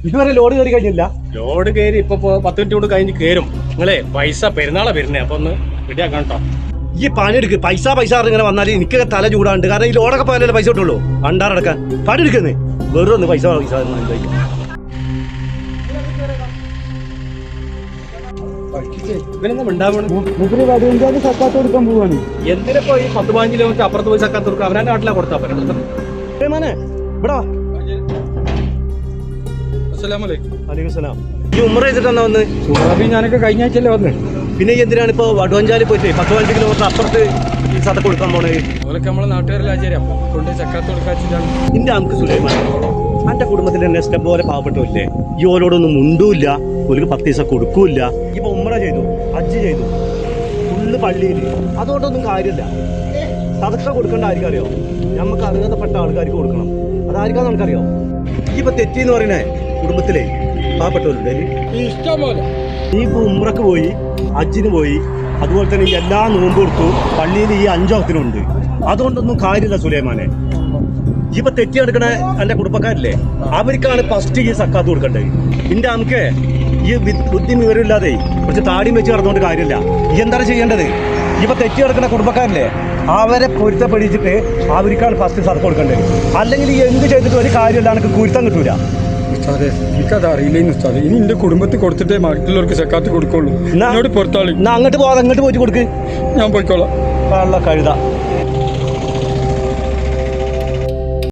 ഇതുവരെ ലോഡ് കയറി കഴിഞ്ഞില്ല. ലോഡ് കയറി ഇപ്പൊ 10 മിനിറ്റ് കൊണ്ട് കഴിഞ്ഞ് കയറും. നിങ്ങളെ പൈസ പെരുന്നാളെ വരുന്നേ, അപ്പൊ ഒന്ന് റെഡിയാക്കണം കേട്ടോ. ഈ പണിയെടുക്ക്. പൈസ ഇങ്ങനെ വന്നാൽ എനിക്ക് തല ചൂടാണ്ട്. കാരണം ഈ ലോഡൊക്കെ പോയാലേ പൈസ കിട്ടുള്ളൂ. അണ്ടാറടക്കാൻ പണിയെടുക്കുന്നേ. വെറുതെ ഒന്ന് പൈസ സക്കാത്ത് കൊടുക്കാൻ പോവാണ്. എന്തിനിപ്പോ ഈ 10-15 കിലോമീറ്റർ അപ്പുറത്ത് പോയി സക്കാത്ത് കൊടുക്കുക? അവരാ നാട്ടിലാ കൊടുത്താ പറ്റും. ഈ ഉമ്ര ചെയ്തിട്ടാ വന്ന്? ഞാനൊക്കെ കഴിഞ്ഞ ആഴ്ചയല്ലേ വന്ന്. പിന്നെ എന്തിനാണ് ഇപ്പൊ വടുവഞ്ചാലി പോയിട്ട് 10-15 കിലോമീറ്റർ അപ്പുറത്ത് ഈ സത്ത കൊടുക്കാൻ പോണേ? അതുപോലൊക്കെ നമ്മളെ നാട്ടുകാരെല്ലാം ആചാര്യം കൊണ്ട് ചക്കാത്ത് കൊടുക്കാച്ചിട്ടാണ്. എന്റെ നമുക്ക് സുലൈമാൻ, എന്റെ കുടുംബത്തിൽ തന്നെ ഇഷ്ടം പോലെ പാവപ്പെട്ടല്ലേ. ഈ ഓരോടൊന്നും മുണ്ടൂല്ല, ഒരു 10 ദിവസം കൊടുക്കൂല്ല. ഇപ്പൊ ഉമ്ര ചെയ്തു, ഹജ്ജ് ചെയ്തു, ഫുള്ള് പള്ളിയിൽ. അതുകൊണ്ടൊന്നും കാര്യമില്ല. സദക്ക കൊടുക്കേണ്ട ആർക്കറിയോ? നമുക്ക് അർഹതപ്പെട്ട ആൾക്കാർക്ക് കൊടുക്കണം. അതാർക്കാന്ന് നമുക്കറിയോ? ഇപ്പൊ തെറ്റിന്ന് പറയണേ കുടുംബത്തിലെ പാവപ്പെട്ടവരുണ്ട്. ഇഷ്ടം പോലെ നീ ഇപ്പൊ ഉമ്രക്ക് പോയി, ഹജ്ജിന് പോയി, അതുപോലെ തന്നെ എല്ലാ നോമ്പ് കൊടുത്തു, പള്ളിയിൽ ഈ 5 വക്തിനുണ്ട്. അതുകൊണ്ടൊന്നും കാര്യമില്ല സുലൈമാനെ. ഇപ്പൊ തെറ്റി എടുക്കണ എന്റെ കുടുംബക്കാരില്ലേ, അവർക്കാണ് ഫസ്റ്റ് ഈ സക്കാത്ത് കൊടുക്കേണ്ടത്. ഇന്റെ നമുക്ക് ഈ ബുദ്ധി വിവരമില്ലാതെ കുറച്ച് താടിയും വെച്ച് നടന്നുകൊണ്ട് കാര്യമില്ല. ഈ എന്താണ് ചെയ്യേണ്ടത്? ഇപ്പൊ തെറ്റി എടുക്കുന്ന കുടുംബക്കാരില്ലേ, അവരെ പൊരുത്തപ്പെടിച്ചിട്ട് അവർക്കാണ് ഫസ്റ്റ് സദക്ക കൊടുക്കേണ്ടത്. അല്ലെങ്കിൽ ഈ എന്ത് ചെയ്തിട്ട് ഒരു കാര്യമില്ല, എനിക്ക് കുരുത്തം കിട്ടൂല. ഉസ്താദേ, എനിക്കത് അറിയില്ലേന്ന് ഉസ്താദേ. ഇനി എന്റെ കുടുംബത്തിൽ കൊടുത്തിട്ടേ മറ്റുള്ളവർക്ക് സക്കാത്ത് കൊടുക്കുള്ളൂ. എന്നോട് പുറത്താളി. അങ്ങോട്ട് പോകാതെ അങ്ങോട്ട് പോയിട്ട് കൊടുക്ക്. ഞാൻ പോയിക്കോളാം. കഴുത